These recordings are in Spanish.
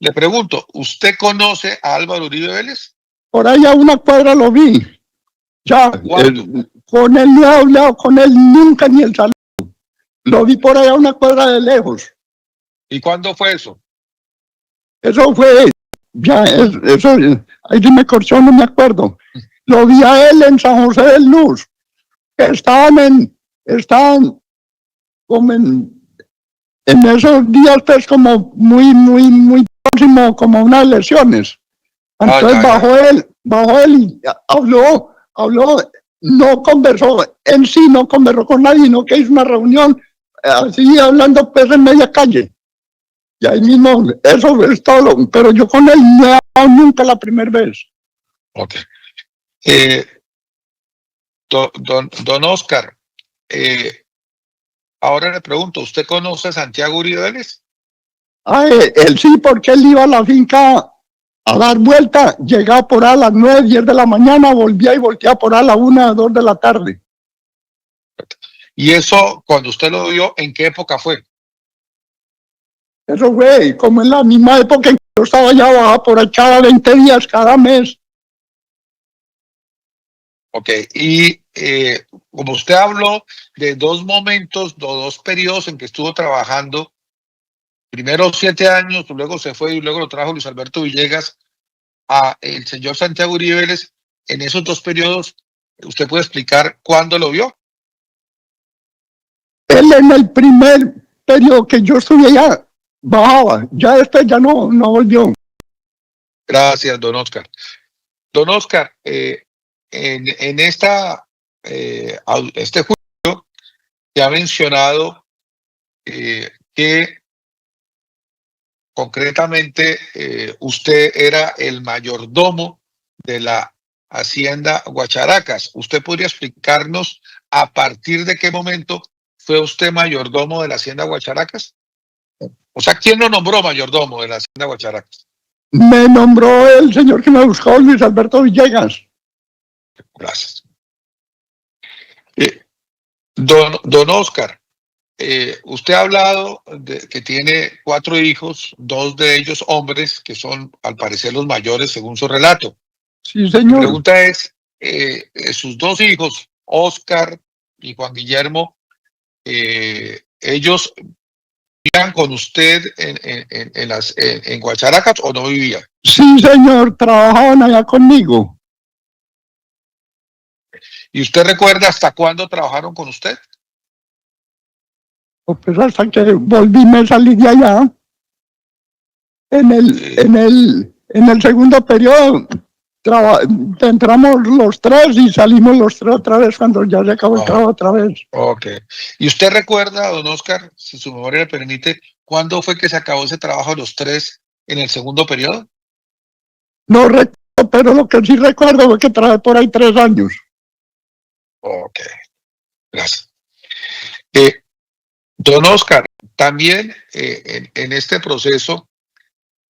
Le pregunto, ¿usted conoce a Álvaro Uribe Vélez? Por ahí a una cuadra lo vi. Ya, con él no he hablado, con él nunca ni el saludo. Lo vi por allá a una cuadra de lejos. ¿Y cuándo fue eso? Eso fue, ya, eso, ahí sí me corchó, no me acuerdo. Lo vi a él en San José de Luz, que estaban como en esos días, pues, como muy próximo, como unas lesiones. Entonces bajó él y habló, no conversó, en sí no conversó con nadie, sino que hizo una reunión, así hablando pues en media calle. Y ahí mismo, eso es todo, pero yo con él no he hablado nunca la primera vez. Ok. Don Oscar, ahora le pregunto, ¿usted conoce a Santiago Uribe Vélez? Él sí, porque él iba a la finca a dar vuelta, llegaba por a las 9, 10 de la mañana, volvía y volteaba por a las 1, 2 de la tarde. ¿Y eso, cuando usted lo vio, en qué época fue? Eso fue como en la misma época en que yo estaba allá abajo, por ahí cada 20 días, cada mes. Ok, y como usted habló de dos momentos, dos periodos en que estuvo trabajando, primero 7 años, luego se fue y luego lo trajo Luis Alberto Villegas a el señor Santiago Uribe Vélez, en esos dos periodos, ¿usted puede explicar cuándo lo vio? Él en el primer periodo que yo estuve allá, bajaba, ya después ya no volvió. Gracias, don Oscar. Don Oscar, en este juicio se ha mencionado que concretamente usted era el mayordomo de la hacienda Guacharacas. ¿Usted podría explicarnos a partir de qué momento fue usted mayordomo de la hacienda Guacharacas? O sea, ¿quién lo nombró mayordomo de la hacienda Guacharacas? Me nombró el señor que me buscó, Luis Alberto Villegas. Gracias. Don Oscar, usted ha hablado de que tiene 4 hijos, 2 de ellos hombres, que son al parecer los mayores según su relato. Sí, señor. Mi pregunta es, sus 2 hijos, Oscar y Juan Guillermo, ¿ellos vivían con usted en Guacharacas o no vivían? Sí, señor, trabajaban allá conmigo. ¿Y usted recuerda hasta cuándo trabajaron con usted? Pues hasta que volví, me salí de allá. En el segundo periodo entramos los 3 y salimos los 3 otra vez cuando ya se acabó el trabajo otra vez. Ok. ¿Y usted recuerda, don Oscar, si su memoria le permite, cuándo fue que se acabó ese trabajo los 3 en el segundo periodo? No recuerdo, pero lo que sí recuerdo fue que trabajé por ahí 3 años. Ok, gracias. Don Oscar, también en este proceso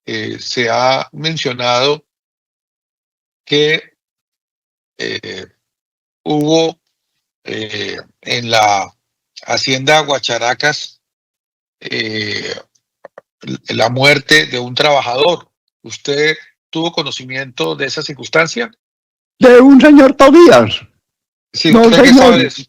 se ha mencionado que hubo en la hacienda Guacharacas la muerte de un trabajador. ¿Usted tuvo conocimiento de esa circunstancia? De un señor Tobías. Sí, no, ¿usted qué sabe de eso?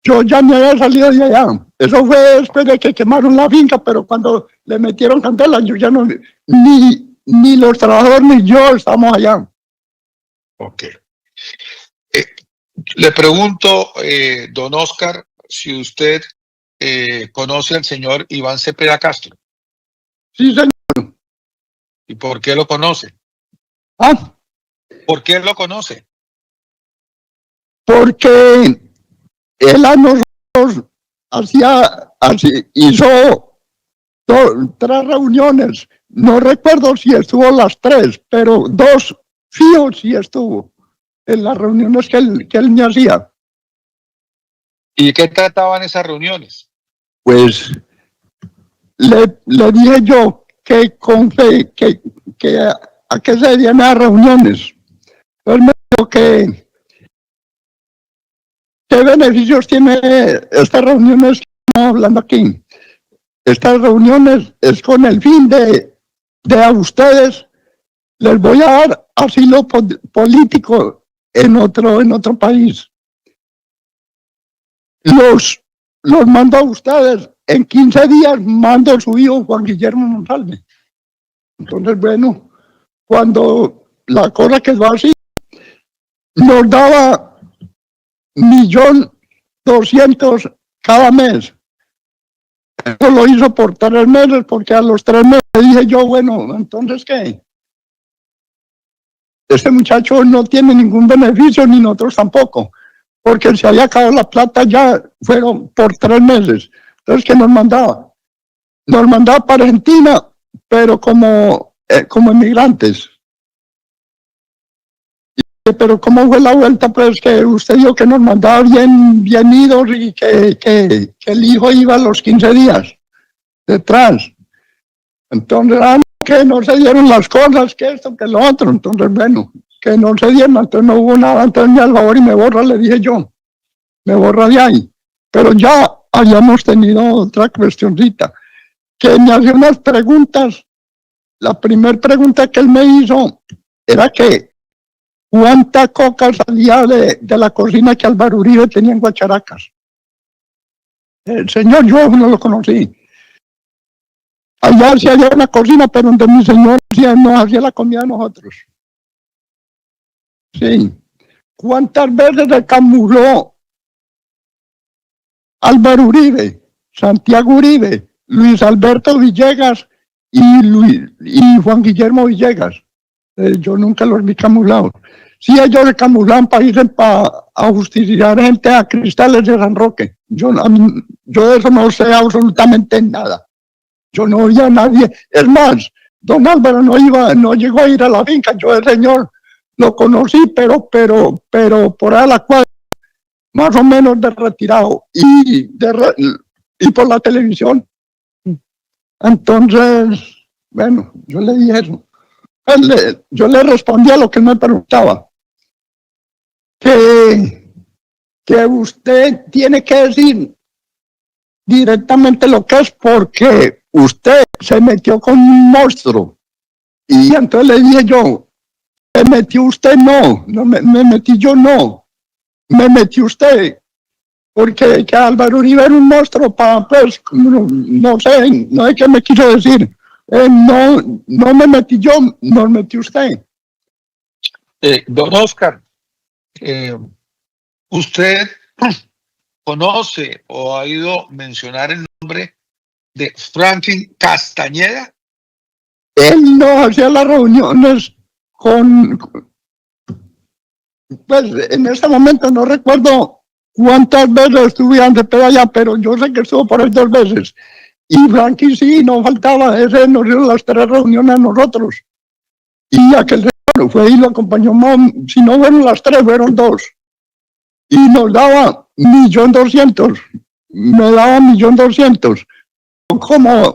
Yo ya me había salido de allá. Eso fue después de que quemaron la finca, pero cuando le metieron candela, yo ya no, ni los trabajadores ni yo estamos allá. Ok. Le pregunto, don Oscar, si usted conoce al señor Iván Cepeda Castro. Sí, señor. ¿Y por qué lo conoce? ¿Por qué lo conoce? Porque él a nosotros hizo 3 reuniones. No recuerdo si estuvo las 3, pero 2 fijos sí estuvo en las reuniones que él me hacía. ¿Y qué trataban esas reuniones? Pues le dije yo que a qué se debían las reuniones. Él me dijo que qué beneficios tiene estas reuniones que estamos hablando aquí. Estas reuniones es con el fin de de a ustedes les voy a dar asilo político en otro país. Los mando a ustedes. En 15 días mando a su hijo Juan Guillermo Monsalve. Entonces, bueno, cuando la cosa quedó así, nos daba 1.200.000 cada mes. Eso lo hizo por 3 meses, porque a los 3 meses dije yo, bueno, entonces, ¿qué? Ese muchacho no tiene ningún beneficio, ni nosotros tampoco, porque se había acabado la plata ya, fueron por 3 meses. Entonces, ¿qué nos mandaba? Nos mandaba para Argentina, pero como emigrantes. Pero ¿cómo fue la vuelta? Pues que usted dijo que nos mandaba bien idos y que el hijo iba a los 15 días detrás. Entonces, que no se dieron las cosas, que esto, que lo otro. Entonces, bueno, que no se dieron, entonces no hubo nada. Entonces, me al favor y me borra, le dije yo. Me borra de ahí. Pero ya habíamos tenido otra cuestioncita, que me hacía unas preguntas. La primera pregunta que él me hizo era que ¿cuánta coca salía de la cocina que Álvaro Uribe tenía en Guacharacas? El señor yo no lo conocí. Allá sí había una cocina, pero donde mi señor nos hacía la comida a nosotros. Sí. ¿Cuántas veces se camufló Álvaro Uribe, Santiago Uribe, Luis Alberto Villegas y Juan Guillermo Villegas? Yo nunca los vi camuflados. Sí, ellos se camuflaban para irse a justiciar gente a Cristales de San Roque. Yo de eso no sé absolutamente nada. Yo no oía a nadie. Es más, don Álvaro no llegó a ir a la finca. Yo el señor lo conocí, pero por ahí a la cuadra, más o menos de retirado y por la televisión. Entonces, bueno, yo le dije eso. Yo le respondí a lo que él me preguntaba, que usted tiene que decir directamente lo que es, porque usted se metió con un monstruo. Y entonces le dije yo, ¿me metió usted? No me metí yo, no. Me metió usted, porque que Álvaro Uribe era un monstruo, pues, no sé qué me quiso decir. No me metí yo, nos metió usted. Don Oscar, ¿usted conoce o ha oído mencionar el nombre de Franklin Castañeda? Él no hacía las reuniones pues en este momento no recuerdo cuántas veces estuve antes de allá, pero yo sé que estuvo por ahí 2 veces. Y Frankie sí, no faltaba, ese nos dio las 3 reuniones a nosotros. Y aquel señor fue y lo acompañó, si no fueron las 3, fueron 2. Y nos daba 1.200.000, me daba 1.200.000.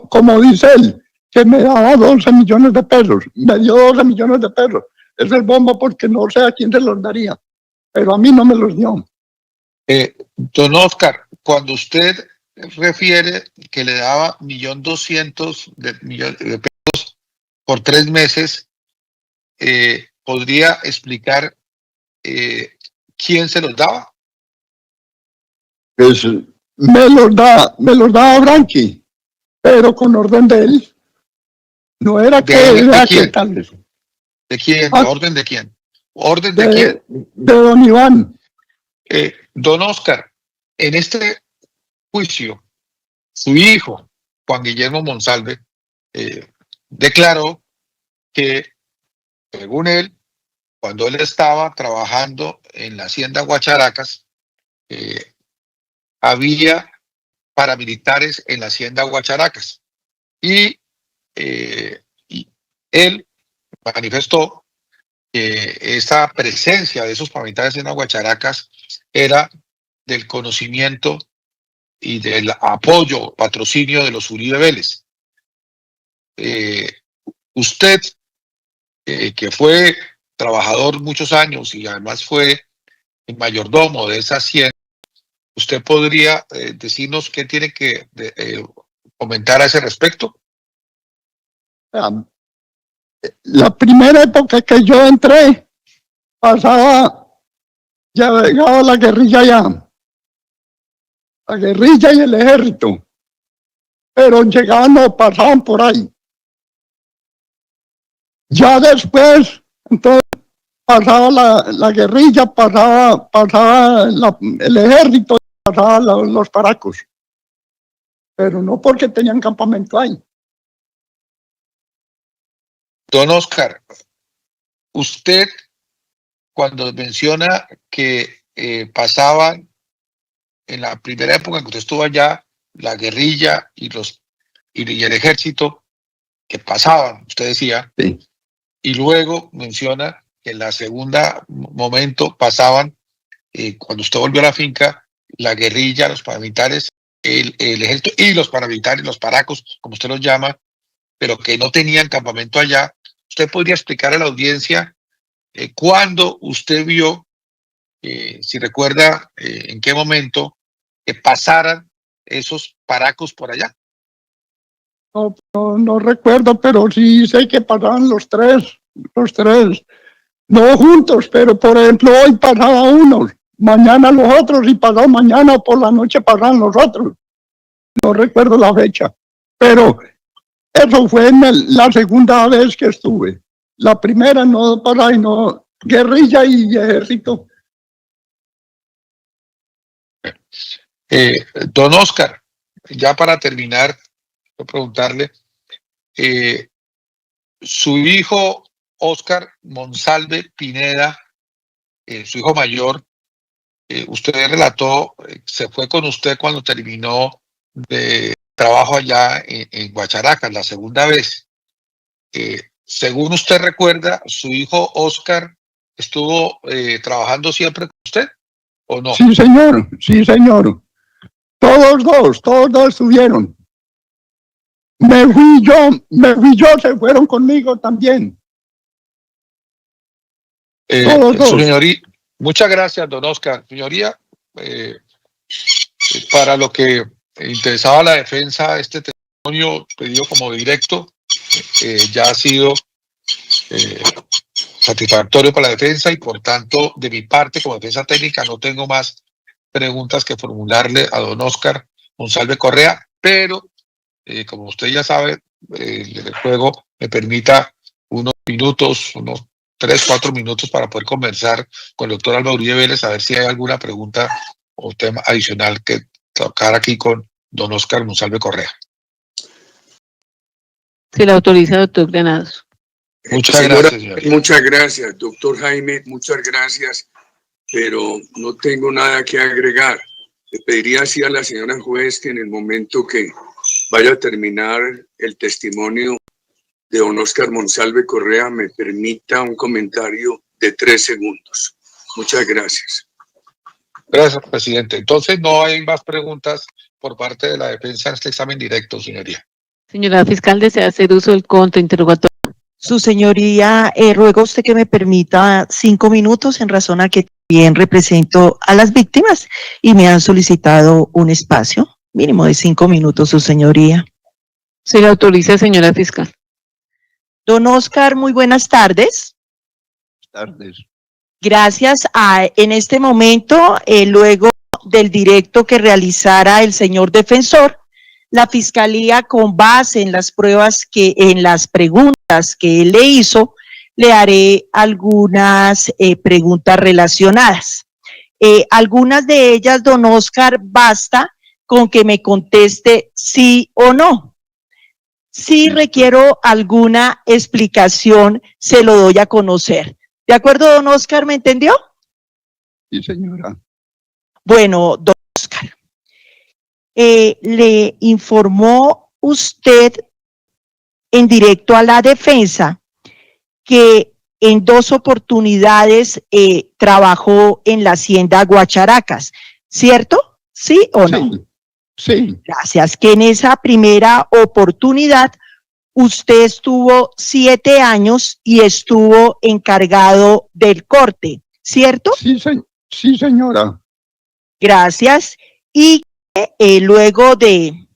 Como dice él, que me daba 12 millones de pesos, me dio 12 millones de pesos. Es el bombo porque no sé a quién se los daría, pero a mí no me los dio. Don Oscar, cuando usted refiere que le daba 1.200.000 de pesos por 3 meses, ¿podría explicar quién se los daba? Pues me los daba Frankie, pero con orden de él. No era que ¿De quién? Tal vez. ¿De quién? ¿Orden de quién? ¿Orden de quién? De don Iván. Don Oscar, en este juicio, su hijo, Juan Guillermo Monsalve, declaró que, según él, cuando él estaba trabajando en la hacienda Guacharacas, había paramilitares en la hacienda Guacharacas. Y él manifestó que esa presencia de esos paramilitares en Guacharacas era del conocimiento y del apoyo, patrocinio de los Uribe Vélez. Usted, que fue trabajador muchos años y además fue el mayordomo de esa hacienda, ¿usted podría decirnos qué tiene que comentar a ese respecto? la primera época que yo entré, ya llegaba la guerrilla ya, la guerrilla y el ejército, pero llegaban, no pasaban por ahí. Ya después, entonces, pasaba la guerrilla, pasaba el ejército, pasaban los paracos, pero no porque tenían campamento ahí. Don Oscar, usted cuando menciona que pasaban en la primera época en que usted estuvo allá, la guerrilla y el ejército que pasaban, usted decía, Sí. Y luego menciona que en la segunda momento pasaban, cuando usted volvió a la finca, la guerrilla, los paramilitares, el ejército y los paramilitares, los paracos, como usted los llama, pero que no tenían campamento allá. ¿Usted podría explicar a la audiencia cuándo usted vio, si recuerda, en qué momento, que pasaran esos paracos por allá? No recuerdo, pero sí sé que pasaban los tres, no juntos, pero por ejemplo hoy pasaba unos, mañana los otros y pasado mañana por la noche pasaban los otros. No recuerdo la fecha, pero eso fue en la segunda vez que estuve. La primera no para ahí, no, guerrilla y ejército. Don Oscar, ya para terminar, quiero preguntarle, su hijo Oscar Monsalve Pineda, su hijo mayor, usted relató, se fue con usted cuando terminó de trabajo allá en Guacharacas, la segunda vez. Según usted recuerda, su hijo Oscar estuvo trabajando siempre con usted, ¿o no? Sí, señor, sí, señor. Todos dos estuvieron. Me fui yo, se fueron conmigo también. Todos dos. Señoría, muchas gracias, don Oscar. Señoría, para lo que interesaba la defensa, este testimonio pedido como directo ya ha sido satisfactorio para la defensa y por tanto, de mi parte, como defensa técnica, no tengo más preguntas que formularle a don Oscar Monsalve Correa, pero como usted ya sabe, el juego me permita unos minutos, unos 3-4 minutos para poder conversar con el doctor Álvaro Uribe Vélez a ver si hay alguna pregunta o tema adicional que tocar aquí con don Oscar Monsalve Correa. Se le autoriza, doctor Granados. Muchas gracias, señor. Muchas gracias, doctor Jaime, muchas gracias, pero no tengo nada que agregar. Le pediría así a la señora juez que en el momento que vaya a terminar el testimonio de don Oscar Monsalve Correa me permita un comentario de 3 segundos. Muchas gracias. Gracias, presidente. Entonces no hay más preguntas por parte de la defensa en este examen directo, señoría. Señora fiscal, ¿desea hacer uso del contrainterrogatorio? Su señoría, ruego usted que me permita 5 minutos en razón a que también represento a las víctimas y me han solicitado un espacio mínimo de 5 minutos, su señoría. Se le autoriza, señora fiscal. Don Oscar, muy buenas tardes. Buenas tardes. Gracias en este momento, luego del directo que realizara el señor defensor, la Fiscalía, con base en las preguntas que él le hizo, le haré algunas preguntas relacionadas. Algunas de ellas, don Oscar, basta con que me conteste sí o no. Si requiero alguna explicación, se lo doy a conocer. ¿De acuerdo, don Oscar? ¿Me entendió? Sí, señora. Bueno, don Oscar. Le informó usted en directo a la defensa que en 2 oportunidades trabajó en la hacienda Guacharacas, ¿cierto? ¿Sí o no? Sí. Gracias. Que en esa primera oportunidad usted estuvo 7 años y estuvo encargado del corte, ¿cierto? Sí, señora. Gracias. Y luego de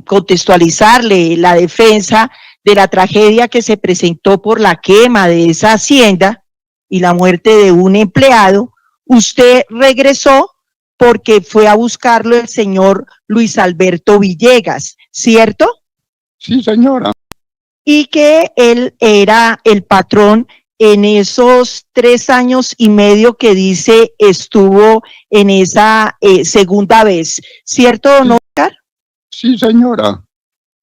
contextualizarle la defensa de la tragedia que se presentó por la quema de esa hacienda y la muerte de un empleado, usted regresó porque fue a buscarlo el señor Luis Alberto Villegas, ¿cierto? Sí, señora. Y que él era el patrón en esos 3 años y medio que dice estuvo en esa segunda vez, ¿cierto, don Oscar? Sí, señora.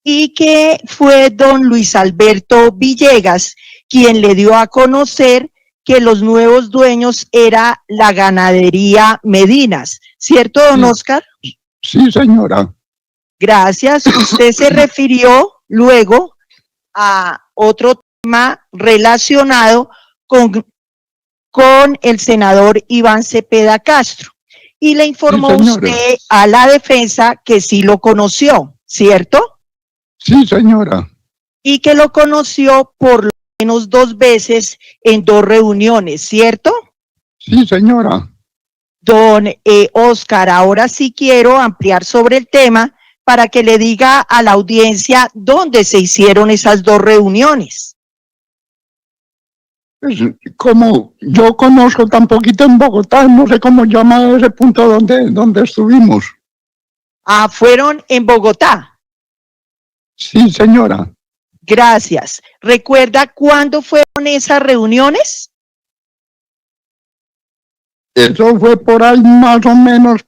Y que fue don Luis Alberto Villegas quien le dio a conocer que los nuevos dueños era la ganadería Medinas, ¿cierto, don Oscar? Sí, señora. Gracias. Usted se refirió luego a otro tema relacionado con el senador Iván Cepeda Castro y le informó usted a la defensa que sí lo conoció, ¿cierto? Sí, señora. Y que lo conoció por lo menos 2 veces en 2 reuniones, ¿cierto? Sí, señora. Don Oscar, ahora sí quiero ampliar sobre el tema para que le diga a la audiencia dónde se hicieron esas 2 reuniones. Pues, como yo conozco tan poquito en Bogotá, no sé cómo llama ese punto donde estuvimos. Ah, fueron en Bogotá. Sí, señora. Gracias. ¿Recuerda cuándo fueron esas reuniones? Eso fue por ahí más o menos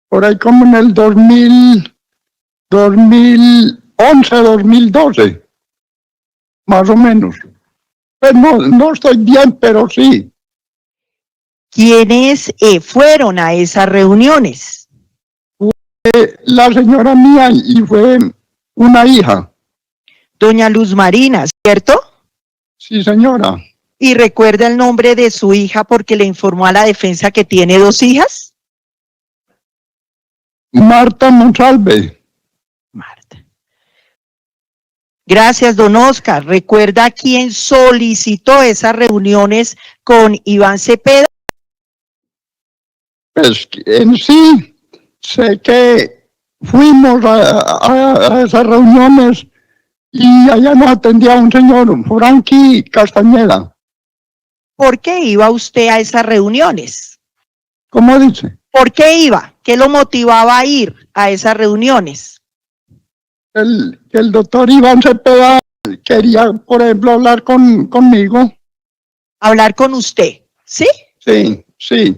por ahí como en el 2011, 2012, más o menos. Pues no estoy bien, pero sí. ¿Quiénes fueron a esas reuniones? La señora mía y fue una hija. Doña Luz Marina, ¿cierto? Sí, señora. ¿Y recuerda el nombre de su hija porque le informó a la defensa que tiene 2 hijas? Marta Monsalve. Marta. Gracias, don Oscar. ¿Recuerda quién solicitó esas reuniones con Iván Cepeda? Pues en sí, sé que fuimos a esas reuniones y allá nos atendía un señor, Frankie Castañeda. ¿Por qué iba usted a esas reuniones? ¿Cómo dice? ¿Por qué iba? ¿Qué lo motivaba a ir a esas reuniones? El doctor Iván Cepeda quería, por ejemplo, hablar conmigo. Hablar con usted, ¿sí? Sí, sí.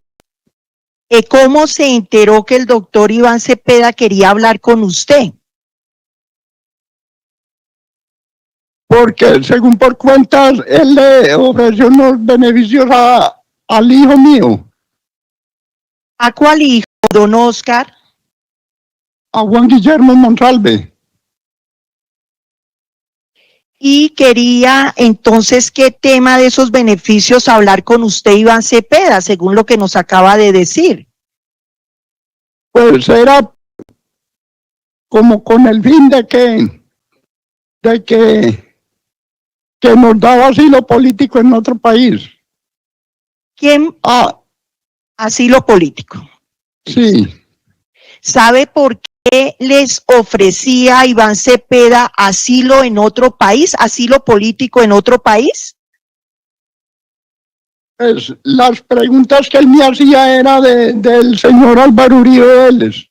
¿Cómo se enteró que el doctor Iván Cepeda quería hablar con usted? Porque según por cuentas, él le ofreció unos beneficios al hijo mío, ¿A cuál hijo, don Oscar? a Juan Guillermo Monsalve. Y quería entonces, ¿qué tema de esos beneficios hablar con usted, Iván Cepeda, según lo que nos acaba de decir? Pues era como con el fin de que nos daba asilo político en otro país. ¿Quién? Asilo político. Sí. ¿Sabe por qué les ofrecía a Iván Cepeda asilo en otro país, asilo político en otro país? Pues las preguntas que él me hacía era del señor Álvaro Uribe Vélez.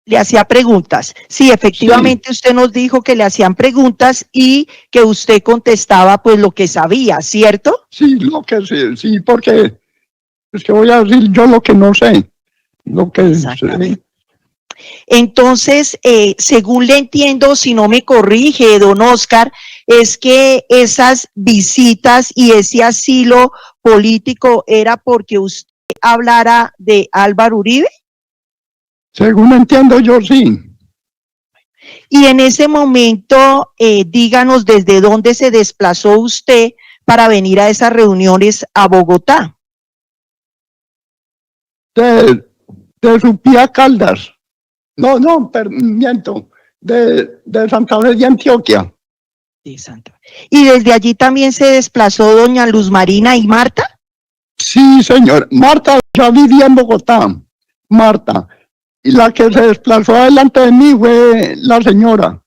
Le hacía preguntas. Sí, efectivamente usted nos dijo que le hacían preguntas y que usted contestaba pues lo que sabía, ¿cierto? Sí, lo que sí, sí, porque es que voy a decir yo lo que no sé, lo que sé. Entonces, según le entiendo, si no me corrige, don Oscar, es que esas visitas y ese asilo político era porque usted hablara de Álvaro Uribe. Según entiendo yo, sí. Y en ese momento, díganos desde dónde se desplazó usted para venir a esas reuniones a Bogotá. De Supía Caldas. No, miento. De Santa Fe de Antioquia. Sí, Santa. ¿Y desde allí también se desplazó doña Luz Marina y Marta? Sí, señor. Marta ya vivía en Bogotá. Marta. y la que se desplazó delante de mí fue la señora.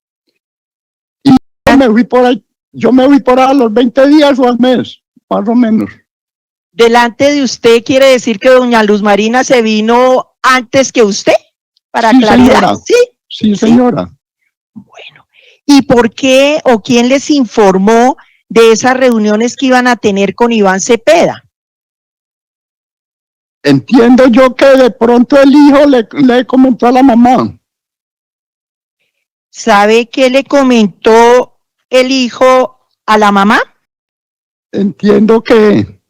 Y yo me fui por ahí a los 20 días o al mes, más o menos. Delante de usted quiere decir que doña Luz Marina se vino antes que usted, para Sí, claridad, señora. ¿sí? Sí, señora. Bueno, ¿y por qué o quién les informó de esas reuniones que iban a tener con Iván Cepeda? Entiendo yo que de pronto el hijo le comentó a la mamá. ¿Sabe qué le comentó el hijo a la mamá? Entiendo que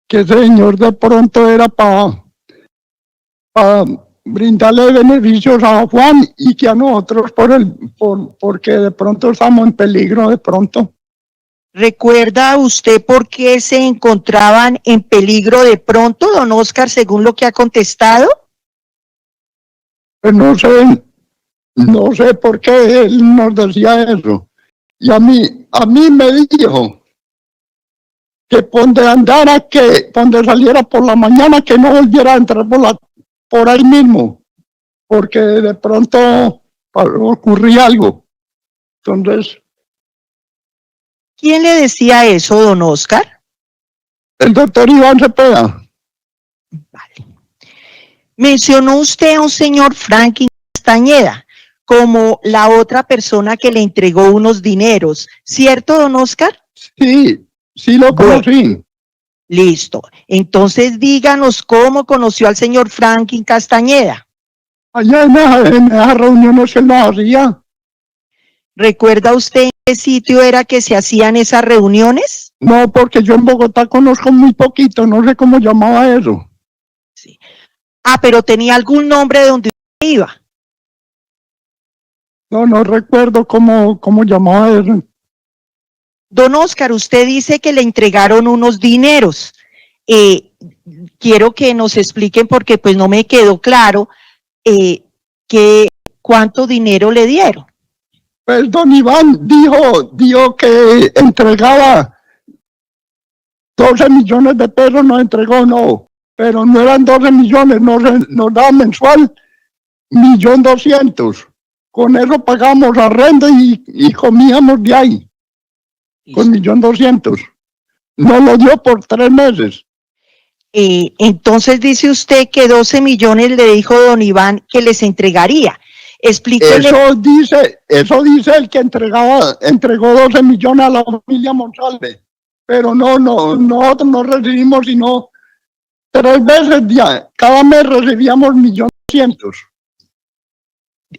ese señor de pronto era para brindarle beneficios a Juan y que a nosotros porque de pronto estamos en peligro de pronto. ¿Recuerda usted por qué se encontraban en peligro de pronto, don Oscar, según lo que ha contestado? Pues no sé por qué él nos decía eso. Y a mí me dijo que donde saliera por la mañana, que no volviera a entrar por ahí mismo, porque de pronto ocurría algo. Entonces, ¿Quién le decía eso, don Oscar? el doctor Iván Cepeda. Vale. Mencionó usted a un señor Franklin Castañeda como la otra persona que le entregó unos dineros, ¿cierto, don Oscar? Sí, sí lo Bueno. conocí. Listo. Entonces díganos cómo conoció al señor Franklin Castañeda. Allá en esas reuniones que él nos hacía. ¿Recuerda usted en qué sitio era que se hacían esas reuniones? No, porque yo en Bogotá conozco muy poquito, no sé cómo llamaba eso. Sí. Ah, pero tenía algún nombre de donde usted iba. No recuerdo cómo llamaba eso. Don Oscar, usted dice que le entregaron unos dineros. Quiero que nos expliquen porque pues no me quedó claro cuánto dinero le dieron. Pues don Iván dijo que entregaba 12 millones de pesos, nos entregó, no, pero no eran 12 millones, nos daba mensual 1.200.000. Con eso pagamos arrendo y comíamos de ahí, con 1.200.000. Nos lo dio por 3 meses. Entonces dice usted que 12 millones le dijo don Iván que les entregaría. Explíquele. Eso dice el que entregó 12 millones a la familia Monsalve. Pero nosotros no recibimos sino 3 veces ya. Cada mes recibíamos 1.200.000.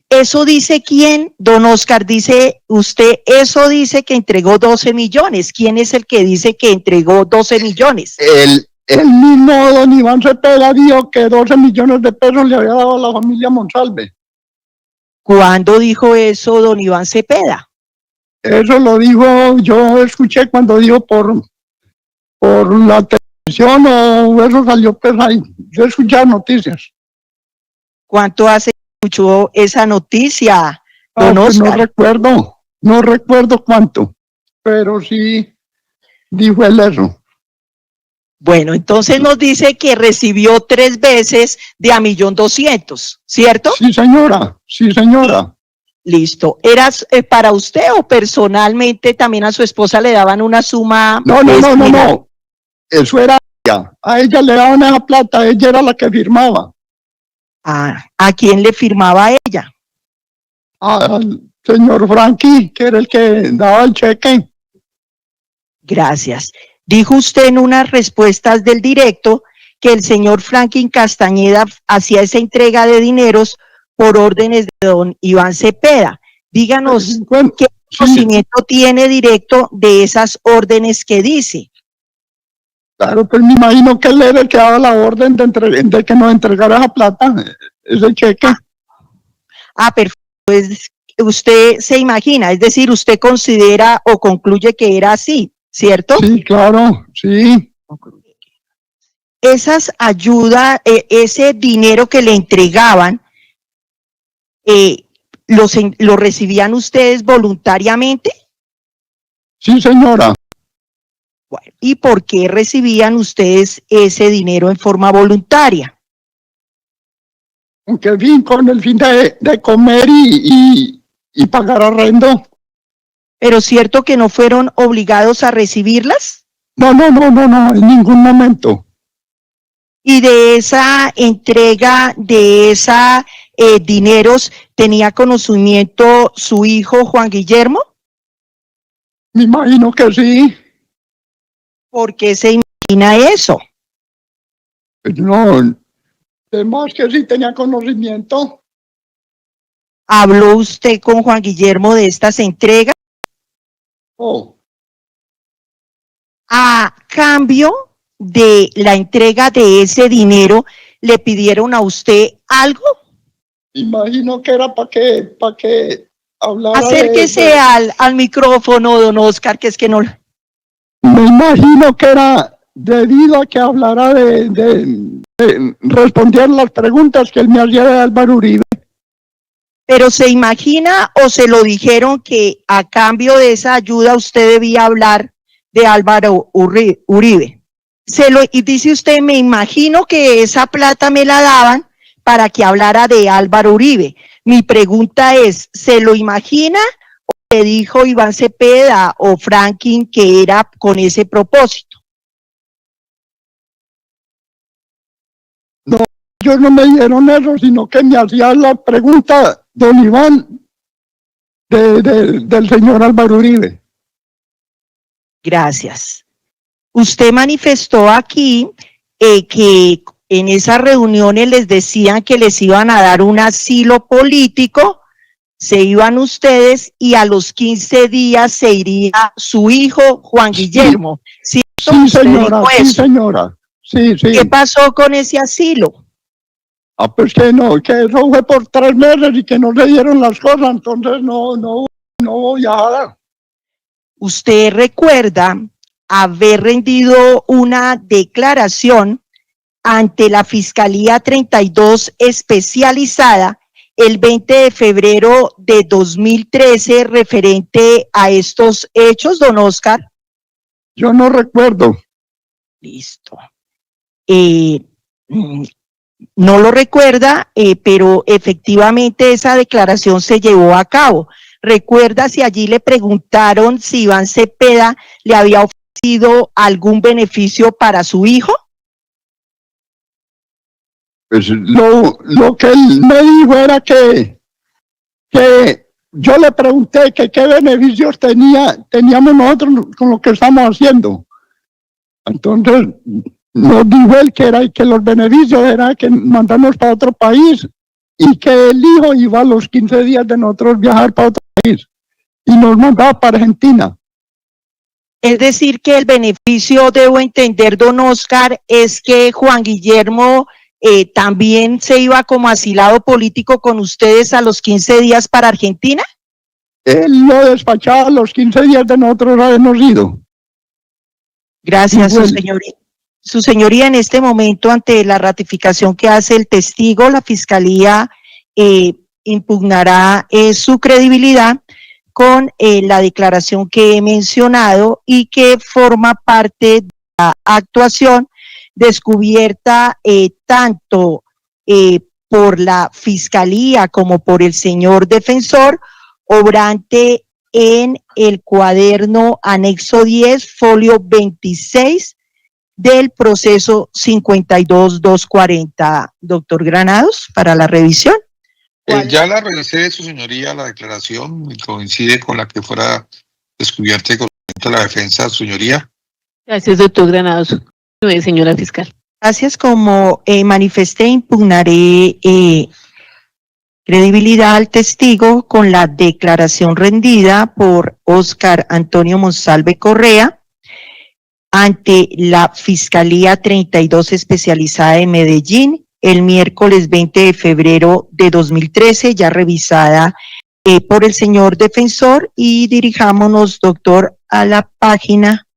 ¿Eso dice quién? Don Oscar, dice usted, eso dice que entregó 12 millones. ¿Quién es el que dice que entregó 12 millones? El mismo don Iván Cepeda dijo que 12 millones de pesos le había dado a la familia Monsalve. ¿Cuándo dijo eso don Iván Cepeda? Eso lo dijo, yo escuché cuando dijo por la televisión o eso salió pues ahí. Yo escuché noticias. ¿Cuánto hace que escuchó esa noticia, don Pues Oscar? no recuerdo cuánto, pero sí dijo él eso. Bueno, entonces nos dice que recibió 3 veces de a 1.200.000, ¿cierto? Sí, señora, sí, señora. Listo. ¿Era para usted o personalmente también a su esposa le daban una suma? No. Eso era ella. A ella le daban esa plata, ella era la que firmaba. ¿A quién le firmaba ella? Al señor Frankie, que era el que daba el cheque. Gracias. Dijo usted en unas respuestas del directo que el señor Franklin Castañeda hacía esa entrega de dineros por órdenes de don Iván Cepeda. Díganos qué conocimiento tiene directo de esas órdenes que dice. Claro, pues me imagino que él era el que daba la orden de que nos entregara esa plata, ese cheque. Perfecto. Pues usted se imagina, es decir, usted considera o concluye que era así, ¿cierto? Sí, claro, sí. Esas ayudas, ese dinero que le entregaban, ¿lo recibían ustedes voluntariamente? Sí, señora. Bueno, ¿y por qué recibían ustedes ese dinero en forma voluntaria? con el fin de comer y pagar arrendo. ¿Pero cierto que no fueron obligados a recibirlas? No, en ningún momento. Y de esa entrega de esa dineros, ¿tenía conocimiento su hijo Juan Guillermo? Me imagino que sí. ¿Por qué se imagina eso? No, además que sí tenía conocimiento. ¿Habló usted con Juan Guillermo de estas entregas? Oh, A cambio de la entrega de ese dinero, ¿le pidieron a usted algo? imagino que era para que hablara Acérquese al micrófono, don Oscar, que es que no... Me imagino que era debido a que hablara de responder las preguntas que él me hacía de Álvaro Uribe. Pero ¿se imagina o se lo dijeron que a cambio de esa ayuda usted debía hablar de Álvaro Uribe? Y dice usted, me imagino que esa plata me la daban para que hablara de Álvaro Uribe. Mi pregunta es, ¿se lo imagina o le dijo Iván Cepeda o Franklin que era con ese propósito? No, ellos no me dijeron eso, sino que me hacía la pregunta, don Iván, del señor Álvaro Uribe. Gracias. Usted manifestó aquí que en esas reuniones les decían que les iban a dar un asilo político, se iban ustedes y a los 15 días se iría su hijo Juan Guillermo. Sí, señora, sí, señora. Sí. ¿Qué pasó con ese asilo? Pues que no, que eso fue por 3 meses y que no se dieron las cosas, entonces no voy a dar. Usted recuerda haber rendido una declaración ante la Fiscalía 32 especializada el 20 de febrero de 2013 referente a estos hechos, don Oscar. Yo no recuerdo. Listo. No lo recuerda, pero efectivamente esa declaración se llevó a cabo. ¿Recuerda si allí le preguntaron si Iván Cepeda le había ofrecido algún beneficio para su hijo? Pues lo que él me dijo era que yo le pregunté que qué beneficios teníamos nosotros con lo que estamos haciendo. Entonces nos dijo él que los beneficios era que mandarnos para otro país y que el hijo iba a los 15 días de nosotros viajar para otro país y nos mandaba para Argentina. Es decir, que el beneficio, debo entender, don Oscar, es que Juan Guillermo también se iba como asilado político con ustedes a los 15 días para Argentina. Él lo despachaba a los 15 días de nosotros habernos ido. Gracias, bueno. Su señoría, en este momento, ante la ratificación que hace el testigo, la Fiscalía impugnará su credibilidad con la declaración que he mencionado y que forma parte de la actuación descubierta tanto por la Fiscalía como por el señor defensor, obrante en el cuaderno anexo 10, folio 26 del proceso 52.240. Doctor Granados, para la revisión. Ya la revisé, su señoría, la declaración y coincide con la que fuera descubierta y con la defensa, su señoría. Gracias, doctor Granados. Señora fiscal. Gracias. Como manifesté, impugnaré credibilidad al testigo con la declaración rendida por Oscar Antonio Monsalve Correa ante la Fiscalía 32 especializada de Medellín el miércoles 20 de febrero de 2013, ya revisada por el señor defensor, y dirijámonos, doctor, a la página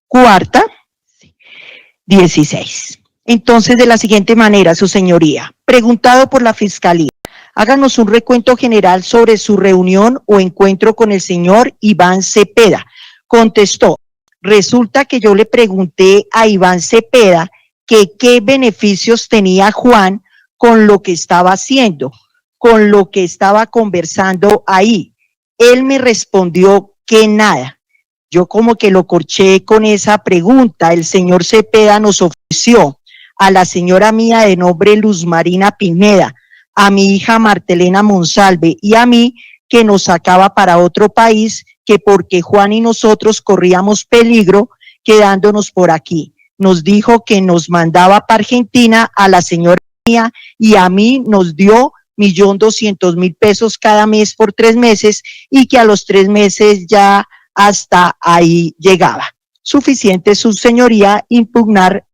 416. Entonces, de la siguiente manera, su señoría, preguntado por la Fiscalía, háganos un recuento general sobre su reunión o encuentro con el señor Iván Cepeda. Contestó, resulta que yo le pregunté a Iván Cepeda que qué beneficios tenía Juan con lo que estaba haciendo, con lo que estaba conversando ahí. Él me respondió que nada. Yo como que lo corché con esa pregunta. El señor Cepeda nos ofreció a la señora mía de nombre Luz Marina Pineda, a mi hija Martelena Monsalve y a mí, que nos sacaba para otro país, que porque Juan y nosotros corríamos peligro quedándonos por aquí. Nos dijo que nos mandaba para Argentina a la señora mía y a mí nos dio 1.200.000 pesos cada mes por 3 meses y que a los 3 meses ya hasta ahí llegaba. Suficiente, su señoría, impugnar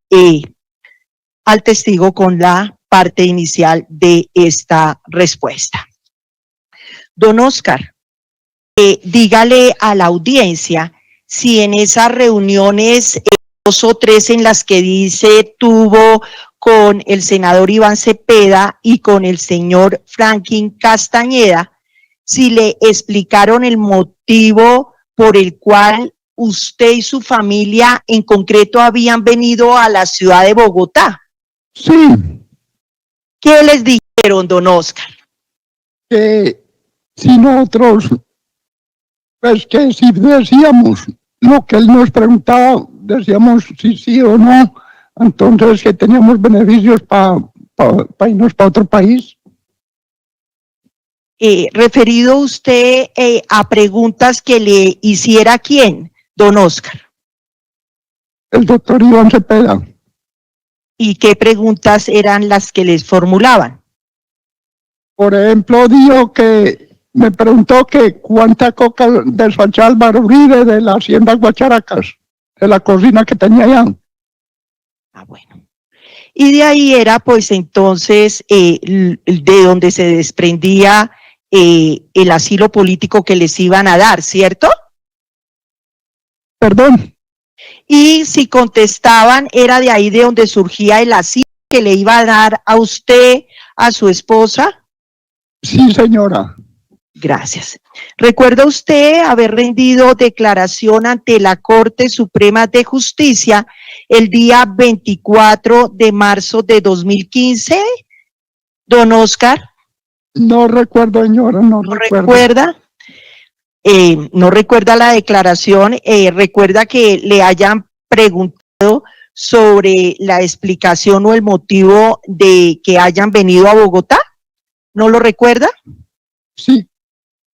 al testigo con la parte inicial de esta respuesta. Don Oscar, dígale a la audiencia si en esas reuniones, 2 o 3 en las que dice tuvo con el senador Iván Cepeda y con el señor Franklin Castañeda, si le explicaron el motivo por el cual usted y su familia en concreto habían venido a la ciudad de Bogotá. Sí, ¿Qué les dijeron, don Oscar? que si nosotros, pues que si decíamos lo que él nos preguntaba, decíamos si sí o no, entonces que teníamos beneficios para irnos para otro país. Referido usted a preguntas que le hiciera ¿quién, don Oscar? El doctor Iván Cepeda. ¿Y qué preguntas eran las que les formulaban? Por ejemplo, dijo que me preguntó que cuánta coca despachó Álvaro Uribe de la hacienda Guacharacas, de la cocina que tenía allá. Ah, bueno. Y de ahí era pues entonces de donde se desprendía el asilo político que les iban a dar, ¿cierto? Perdón. Y si contestaban, era de ahí de donde surgía el asilo que le iba a dar a usted, a su esposa. Sí, señora. Gracias. ¿Recuerda usted haber rendido declaración ante la Corte Suprema de Justicia el día 24 de marzo de 2015, don Oscar? No recuerdo, señora, no recuerdo. ¿Recuerda? No recuerda la declaración, recuerda que le hayan preguntado sobre la explicación o el motivo de que hayan venido a Bogotá. ¿No lo recuerda? Sí,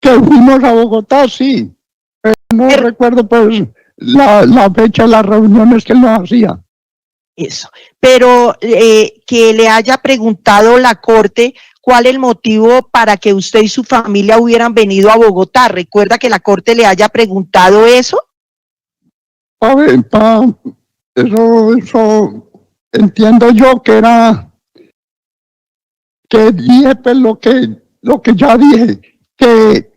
que fuimos a Bogotá, sí, pero no recuerdo pues la fecha de las reuniones que él nos hacía. Eso, pero que le haya preguntado la Corte cuál el motivo para que usted y su familia hubieran venido a Bogotá. ¿Recuerda que la Corte le haya preguntado eso? A ver, eso entiendo yo que era, que dije pues lo que ya dije, que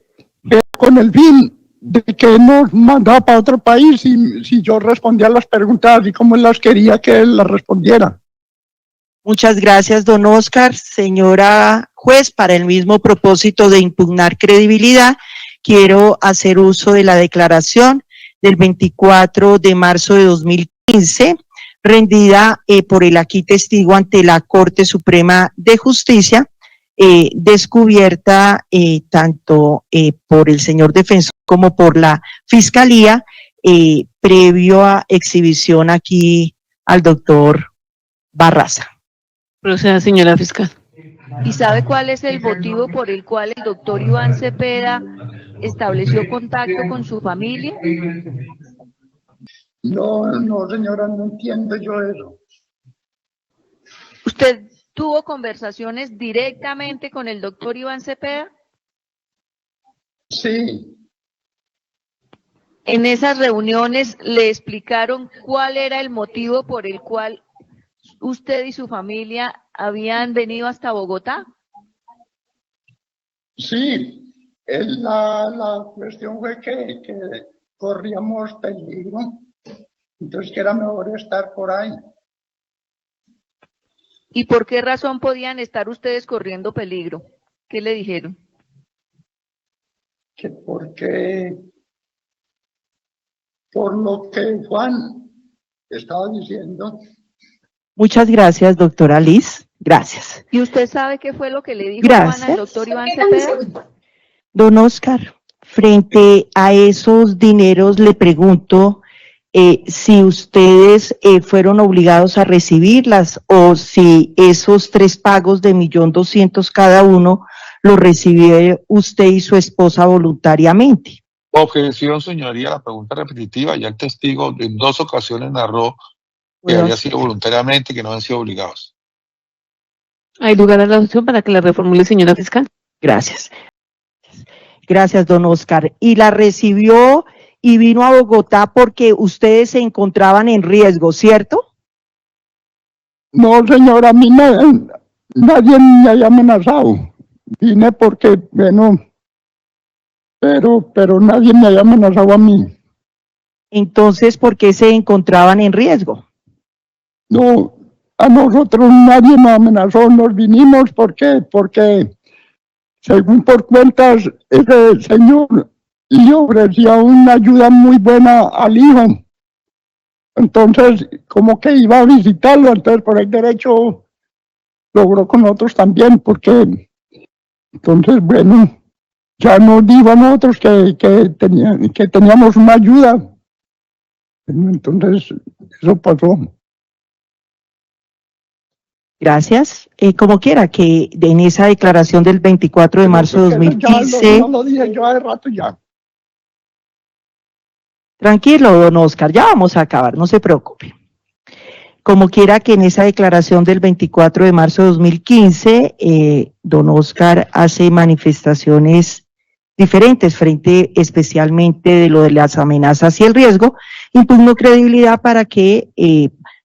con el fin de que nos mandaba para otro país y si yo respondía a las preguntas así como él las quería que él las respondiera. Muchas gracias, don Oscar. Señora juez, para el mismo propósito de impugnar credibilidad, quiero hacer uso de la declaración del 24 de marzo de 2015, rendida por el aquí testigo ante la Corte Suprema de Justicia, descubierta tanto por el señor defensor como por la Fiscalía, previo a exhibición aquí al doctor Barraza. Proceda, señora fiscal. ¿Y sabe cuál es el motivo por el cual el doctor Iván Cepeda estableció contacto con su familia? No, señora, no entiendo yo eso. ¿Usted tuvo conversaciones directamente con el doctor Iván Cepeda? Sí, En esas reuniones le explicaron cuál era el motivo por el cual usted y su familia habían venido hasta Bogotá. sí. La cuestión fue que corríamos peligro, entonces que era mejor estar por ahí. ¿Y por qué razón podían estar ustedes corriendo peligro? ¿Qué le dijeron? Que porque por lo que Juan estaba diciendo. Muchas gracias, doctora Liz. Gracias. ¿Y usted sabe qué fue lo que le dijo Gracias. Iván al doctor Iván Cepeda? Don Oscar, frente a esos dineros le pregunto si ustedes fueron obligados a recibirlas o si esos 3 pagos de 1.200.000 cada uno los recibió usted y su esposa voluntariamente. Objeción, señoría, la pregunta repetitiva. Ya el testigo en 2 ocasiones narró que Bueno, había sido voluntariamente, que no han sido obligados. ¿Hay lugar a la opción para que la reformule, señora fiscal? Gracias. Gracias, don Oscar. Y la recibió y vino a Bogotá porque ustedes se encontraban en riesgo, ¿cierto? No, señora, a mí nadie me haya amenazado. Vine porque, bueno, pero nadie me haya amenazado a mí. Entonces, ¿por qué se encontraban en riesgo? No, a nosotros nadie nos amenazó, nos vinimos porque según por cuentas, ese señor le ofrecía una ayuda muy buena al hijo. Entonces, como que iba a visitarlo, entonces por el derecho logró con nosotros también, porque entonces, bueno, ya nos dijo a nosotros que teníamos una ayuda. Entonces, eso pasó. Gracias. Como quiera que en esa declaración del 24 de marzo de 2015... Ya lo dije yo hace rato ya. Tranquilo, don Oscar, ya vamos a acabar, no se preocupe. Como quiera que en esa declaración del 24 de marzo de 2015, don Oscar hace manifestaciones diferentes frente especialmente de lo de las amenazas y el riesgo, impugnó credibilidad para que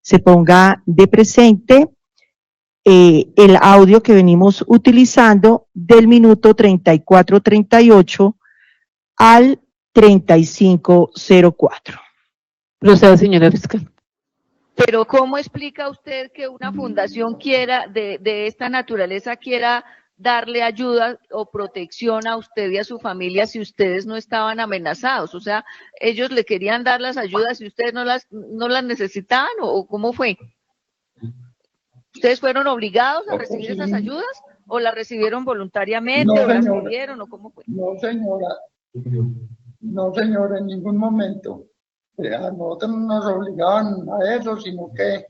se ponga de presente el audio que venimos utilizando del minuto 34:38 al 35:04. Proceda, señora fiscal. Pero ¿cómo explica usted que una fundación quiera, de esta naturaleza, quiera darle ayuda o protección a usted y a su familia si ustedes no estaban amenazados? O sea, ellos le querían dar las ayudas y ustedes no las necesitaban, ¿o cómo fue? ¿Ustedes fueron obligados a recibir esas ayudas o las recibieron voluntariamente No, o las señora. pidieron o cómo fue? No, señora. No, señora, en ningún momento. A nosotros no nos obligaban a eso, sino que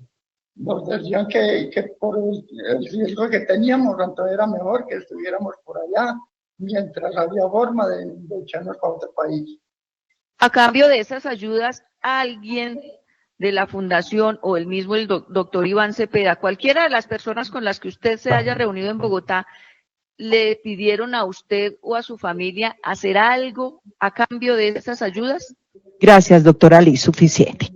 nos decían que por el riesgo que teníamos, entonces era mejor que estuviéramos por allá, mientras había forma de echarnos para otro país. A cambio de esas ayudas, alguien de la fundación o el mismo el doctor Iván Cepeda, cualquiera de las personas con las que usted se haya reunido en Bogotá, ¿le pidieron a usted o a su familia hacer algo a cambio de esas ayudas? Gracias, doctora Liz, suficiente.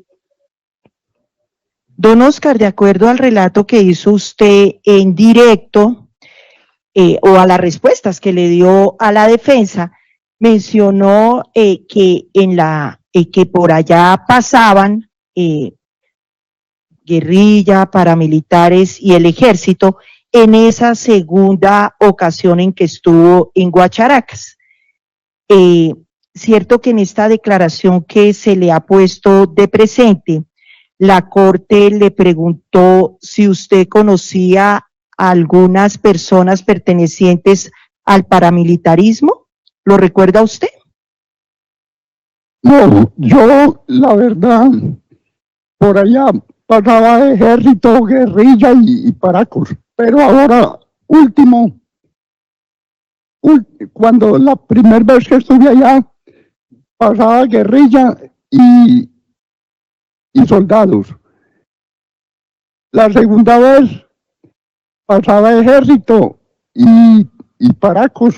Don Oscar, de acuerdo al relato que hizo usted en directo, o a las respuestas que le dio a la defensa, mencionó que que por allá pasaban guerrilla, paramilitares y el ejército en esa segunda ocasión en que estuvo en Guacharacas. Cierto que en esta declaración que se le ha puesto de presente, la Corte le preguntó si usted conocía a algunas personas pertenecientes al paramilitarismo. ¿Lo recuerda usted? No, yo, la verdad, por allá pasaba ejército, guerrilla y paracos, pero ahora, cuando la primera vez que estuve allá, pasaba guerrilla y soldados. La segunda vez pasaba ejército y paracos.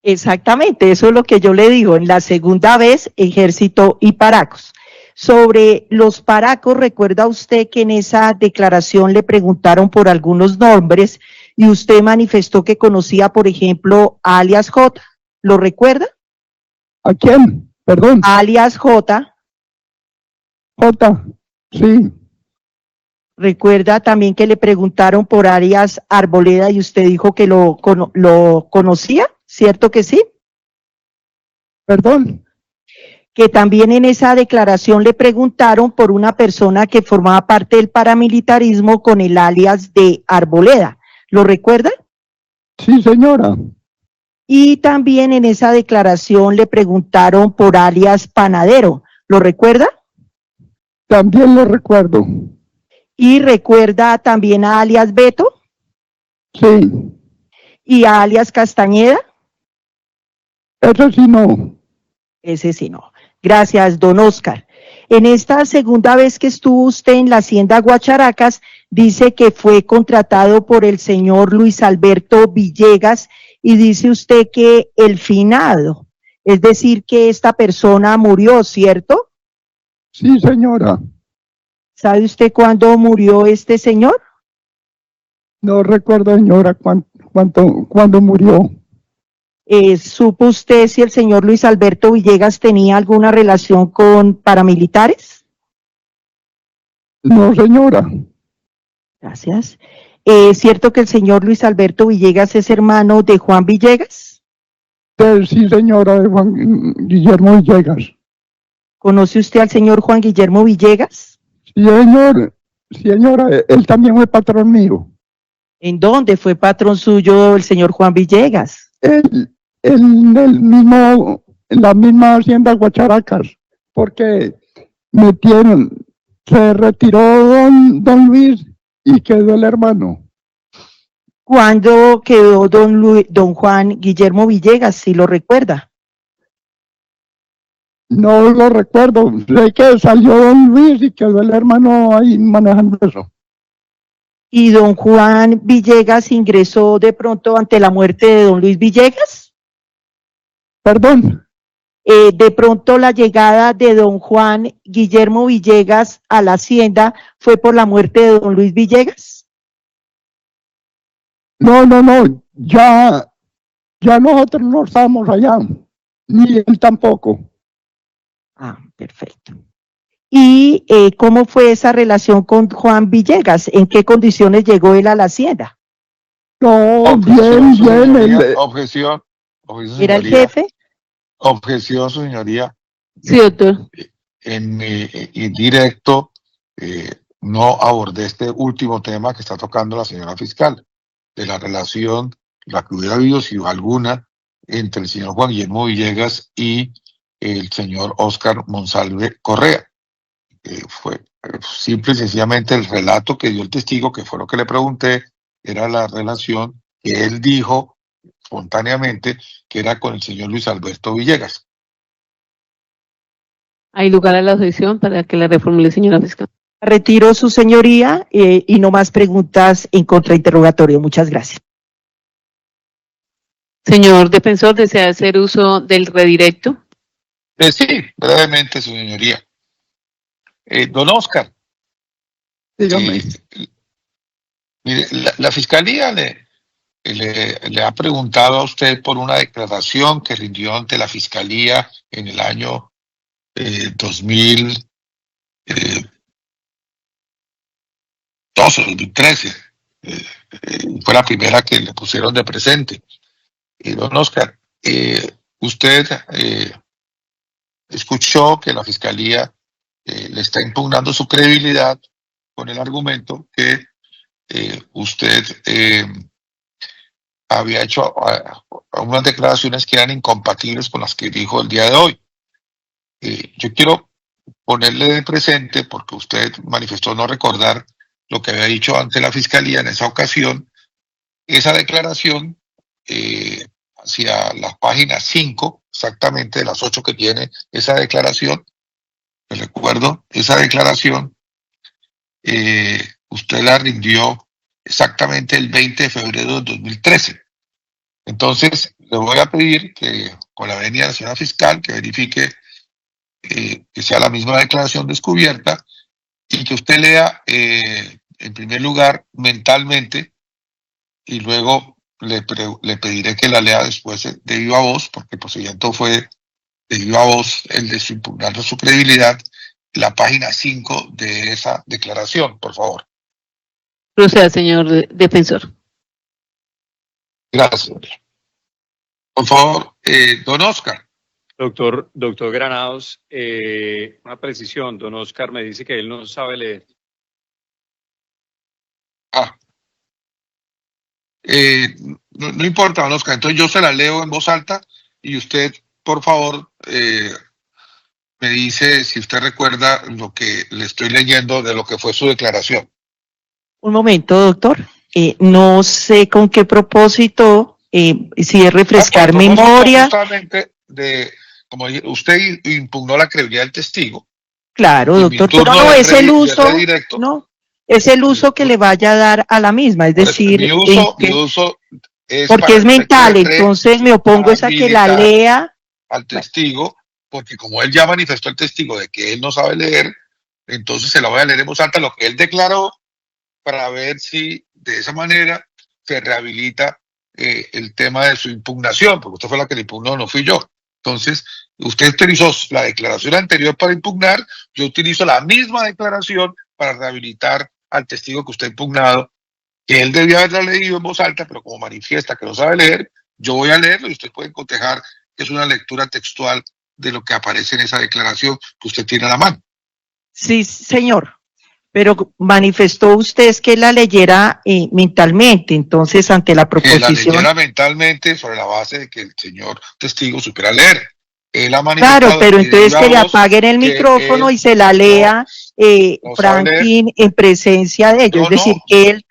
Exactamente, eso es lo que yo le digo. En la segunda vez, ejército y paracos. Sobre los paracos, recuerda usted que en esa declaración le preguntaron por algunos nombres y usted manifestó que conocía, por ejemplo, a alias J. ¿Lo recuerda? ¿A quién? Perdón. Alias J. J, sí. Recuerda también que le preguntaron por alias Arboleda y usted dijo que lo conocía, ¿cierto que sí? Perdón. que también en esa declaración le preguntaron por una persona que formaba parte del paramilitarismo con el alias de Arboleda. ¿Lo recuerda? Sí, señora. Y también en esa declaración le preguntaron por alias Panadero. ¿Lo recuerda? También lo recuerdo. ¿Y recuerda también a alias Beto Sí. y a alias Castañeda? Eso sí no. Ese sí no. Gracias, don Oscar. En esta segunda vez que estuvo usted en la hacienda Guacharacas, dice que fue contratado por el señor Luis Alberto Villegas y dice usted que el finado, es decir, que esta persona murió, ¿cierto? Sí, señora. ¿Sabe usted cuándo murió este señor? No recuerdo, señora, cuándo murió. ¿Supo usted si el señor Luis Alberto Villegas tenía alguna relación con paramilitares? No, señora. Gracias. ¿Es cierto que el señor Luis Alberto Villegas es hermano de Juan Villegas? Sí, señora, de Juan Guillermo Villegas. ¿Conoce usted al señor Juan Guillermo Villegas? Sí, señor. Sí, señora, él también fue patrón mío. ¿En dónde fue patrón suyo el señor Juan Villegas? En la misma hacienda Guacharacas, porque se retiró don Luis y quedó el hermano. ¿Cuándo quedó don Juan Guillermo Villegas, si lo recuerda? No lo recuerdo, sé que salió don Luis y quedó el hermano ahí manejando eso. ¿Y don Juan Villegas ingresó de pronto ante la muerte de don Luis Villegas? Perdón. De pronto la llegada de don Juan Guillermo Villegas a la hacienda fue por la muerte de don Luis Villegas. No, ya nosotros no estábamos allá, ni él tampoco. Ah, perfecto. ¿Y cómo fue esa relación con Juan Villegas? ¿En qué condiciones llegó él a la hacienda? No, Objeción, su bien, señoría. Objeción, ¿Era el señoría. jefe? Objeción, su señoría. Sí, doctor. En mi directo no abordé este último tema que está tocando la señora fiscal, de la relación, la que hubiera habido, si alguna, entre el señor Juan Guillermo Villegas y el señor Óscar Monsalve Correa. Fue simple y sencillamente el relato que dio el testigo, que fue lo que le pregunté, era la relación que él dijo espontáneamente que era con el señor Luis Alberto Villegas. Hay lugar a la objeción para que la reformule, señora fiscal. Retiro su señoría y no más preguntas en contrainterrogatorio. Muchas gracias. Señor defensor, ¿desea hacer uso del redirecto? Sí, brevemente, su señoría. Don Oscar, dígame. mire, la fiscalía le ha preguntado a usted por una declaración que rindió ante la fiscalía en el año 2012, 2013. Fue la primera que le pusieron de presente. Don Oscar, usted escuchó que la fiscalía le está impugnando su credibilidad con el argumento que usted había hecho unas declaraciones que eran incompatibles con las que dijo el día de hoy. Yo quiero ponerle de presente, porque usted manifestó no recordar lo que había dicho ante la fiscalía en esa ocasión, esa declaración hacia la página 5, exactamente de las 8 que tiene esa declaración. Les recuerdo, esa declaración usted la rindió exactamente el 20 de febrero de 2013. Entonces, le voy a pedir que, con la venia de la señora fiscal, que verifique que sea la misma declaración descubierta y que usted lea, en primer lugar, mentalmente, y luego le pediré que la lea después de viva voz, porque el procedimiento fue de viva voz el de impugnar su credibilidad, la página 5 de esa declaración, por favor. Proceda, señor defensor. Gracias. Por favor, don Oscar, Doctor Granados, una precisión. Don Oscar me dice que él no sabe leer. No importa, don Oscar. Entonces yo se la leo en voz alta y usted, por favor, me dice si usted recuerda lo que le estoy leyendo de lo que fue su declaración. Un momento, doctor. No sé con qué propósito, si es refrescar memoria. Justamente como usted impugnó la credibilidad del testigo. Claro, doctor, pero no es el uso, no, es el uso que le vaya a dar a la misma, es decir, mi uso es porque es mental, entonces me opongo a que la lea al testigo, porque como él ya manifestó el testigo de que él no sabe leer, entonces se la voy a leer en voz alta lo que él declaró para ver si de esa manera se rehabilita el tema de su impugnación, porque usted fue la que le impugnó, no fui yo. Entonces, usted utilizó la declaración anterior para impugnar, yo utilizo la misma declaración para rehabilitar al testigo que usted ha impugnado, que él debía haberla leído en voz alta, pero como manifiesta que no sabe leer, yo voy a leerlo y usted puede cotejar que es una lectura textual de lo que aparece en esa declaración que usted tiene a la mano. Sí, señor, pero manifestó usted que la leyera mentalmente, entonces ante la proposición. Que la leyera mentalmente sobre la base de que el señor testigo supiera leer. Él ha manifestado. Claro, pero entonces que le apaguen el micrófono y se la lea Franklin en presencia de ellos, es decir, que él,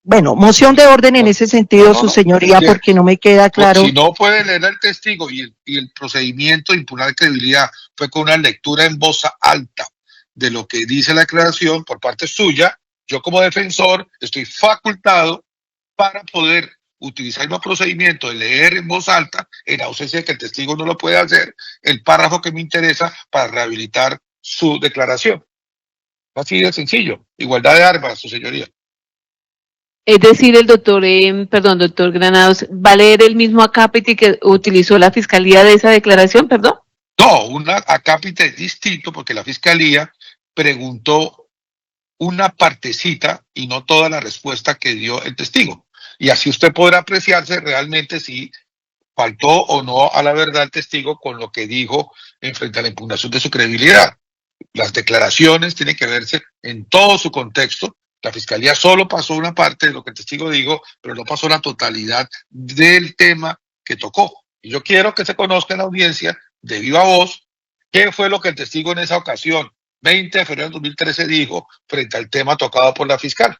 bueno, moción de orden en ese sentido, su señoría, porque no me queda claro. Si no puede leer al testigo y el procedimiento de impugnar credibilidad fue con una lectura en voz alta de lo que dice la declaración por parte suya, yo como defensor estoy facultado para poder utilizar el mismo procedimiento de leer en voz alta, en ausencia de que el testigo no lo puede hacer, el párrafo que me interesa para rehabilitar su declaración. Así de sencillo. Igualdad de armas, su señoría. Es decir, el doctor, doctor Granados, ¿va a leer el mismo acápite que utilizó la fiscalía de esa declaración, perdón? No, un acápite es distinto porque la fiscalía preguntó una partecita y no toda la respuesta que dio el testigo. Y así usted podrá apreciarse realmente si faltó o no a la verdad el testigo con lo que dijo en frente a la impugnación de su credibilidad. Las declaraciones tienen que verse en todo su contexto. La fiscalía solo pasó una parte de lo que el testigo dijo, pero no pasó la totalidad del tema que tocó. Y yo quiero que se conozca en la audiencia de viva voz qué fue lo que el testigo en esa ocasión, 20 de febrero de 2013, dijo frente al tema tocado por la fiscal.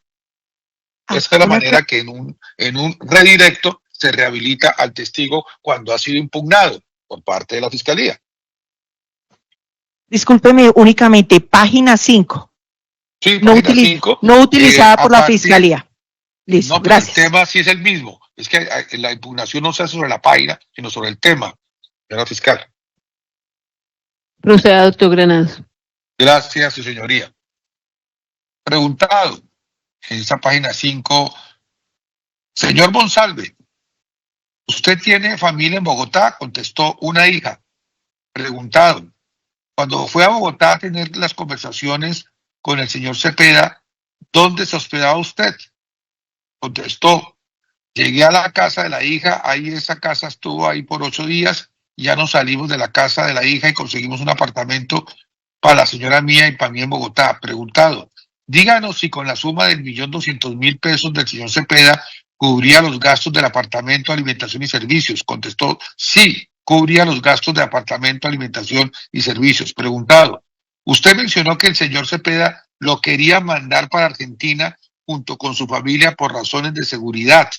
Esa es la manera que en un redirecto se rehabilita al testigo cuando ha sido impugnado por parte de la fiscalía. Discúlpeme, únicamente página 5. Sí, página 5. No utilizada por la fiscalía. Listo, no, gracias. El tema sí es el mismo. Es que la impugnación no se hace sobre la página, sino sobre el tema de la fiscal. Proceda, doctor Granados. Gracias, su señoría. Preguntado en esa página 5, señor Monsalve, ¿usted tiene familia en Bogotá? Contestó, una hija. Preguntado, cuando fue a Bogotá a tener las conversaciones con el señor Cepeda, ¿dónde se hospedaba usted? Contestó, llegué a la casa de la hija, ahí esa casa estuvo ahí por 8 días, ya nos salimos de la casa de la hija y conseguimos un apartamento para la señora mía y para mí en Bogotá. Preguntado, díganos si con la suma del 1.200.000 pesos del señor Cepeda cubría los gastos del apartamento, alimentación y servicios. Contestó, sí, cubría los gastos de apartamento, alimentación y servicios. Preguntado, usted mencionó que el señor Cepeda lo quería mandar para Argentina junto con su familia por razones de seguridad.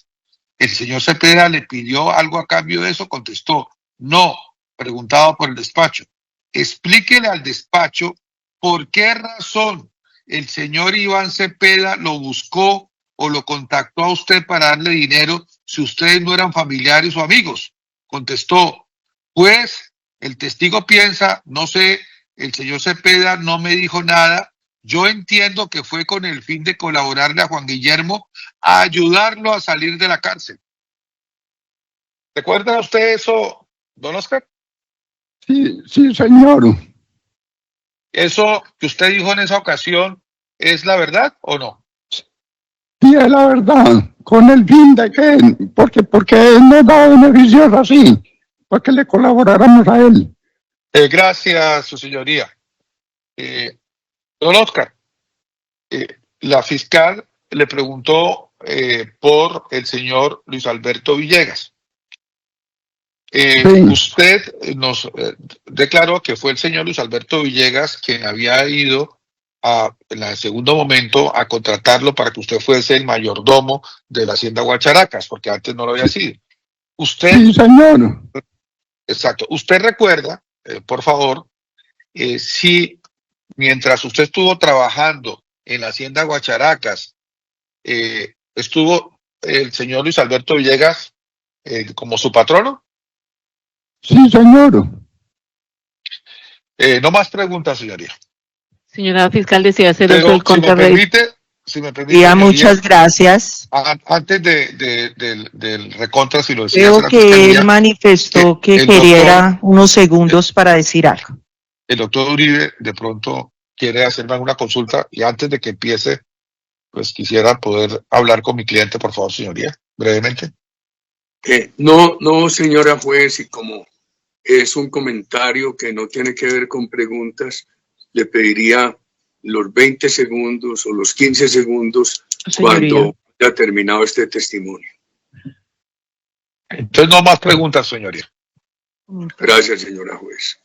¿El señor Cepeda le pidió algo a cambio de eso? Contestó, no. Preguntado por el despacho, explíquele al despacho por qué razón el señor Iván Cepeda lo buscó o lo contactó a usted para darle dinero si ustedes no eran familiares o amigos. Contestó, pues el testigo piensa, no sé, el señor Cepeda no me dijo nada, yo entiendo que fue con el fin de colaborarle a Juan Guillermo a ayudarlo a salir de la cárcel. ¿Recuerda usted eso, don Oscar? Sí, sí, señor. ¿Eso que usted dijo en esa ocasión es la verdad o no? Sí, es la verdad. ¿Con el fin de qué? Porque él nos da beneficios así, para que le colaboráramos a él. Gracias, su señoría. Don Oscar, la fiscal le preguntó por el señor Luis Alberto Villegas. Sí. Usted nos declaró que fue el señor Luis Alberto Villegas quien había ido en el segundo momento a contratarlo para que usted fuese el mayordomo de la Hacienda Guacharacas, porque antes no lo había sido. Usted, Sí, señor. exacto, usted recuerda, por favor, si mientras usted estuvo trabajando en la Hacienda Guacharacas, estuvo el señor Luis Alberto Villegas como su patrono. Sí, señor. No más preguntas, señoría. Señora fiscal, desea hacer uso Pero del contrarrey. si me permite, Ya, señoría, muchas gracias. antes del recontra, si lo decía Creo la que fiscalía, él manifestó que el quería unos segundos para decir algo. el doctor Uribe de pronto quiere hacerme alguna consulta y antes de que empiece, pues quisiera poder hablar con mi cliente, por favor, señoría, brevemente. No, señora juez, y como es un comentario que no tiene que ver con preguntas, le pediría los 20 segundos o los 15 segundos Señoría. cuando haya terminado este testimonio. Entonces, no más preguntas, señoría. Gracias, señora juez.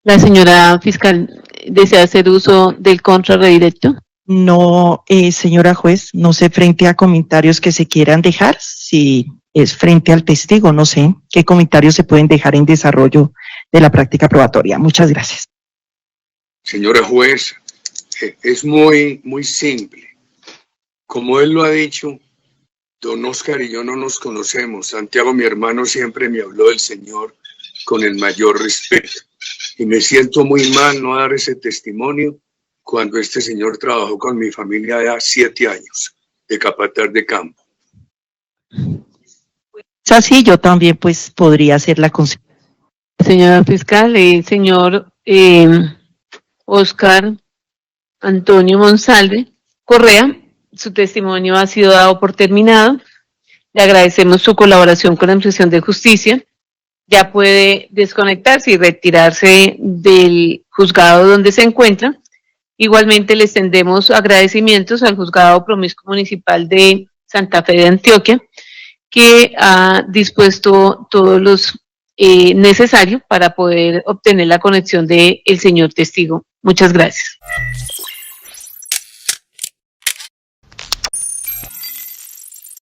La señora fiscal desea hacer uso del contrarrey directo. No, señora juez, no sé frente a comentarios que se quieran dejar, si es frente al testigo, no sé qué comentarios se pueden dejar en desarrollo de la práctica probatoria. Muchas gracias. Señora juez, es muy simple. Como él lo ha dicho, don Oscar y yo no nos conocemos. Santiago, mi hermano, siempre me habló del Señor con el mayor respeto. Y me siento muy mal no dar ese testimonio cuando este señor trabajó con mi familia ya 7 años de capataz de campo. Es así, yo también pues podría hacer la consideración. Señora fiscal, el señor Oscar Antonio Monsalve Correa, su testimonio ha sido dado por terminado. Le agradecemos su colaboración con la Administración de Justicia. Ya puede desconectarse y retirarse del juzgado donde se encuentra. Igualmente le extendemos agradecimientos al Juzgado Promiscuo Municipal de Santa Fe de Antioquia, que ha dispuesto todos los necesarios para poder obtener la conexión del señor testigo. Muchas gracias.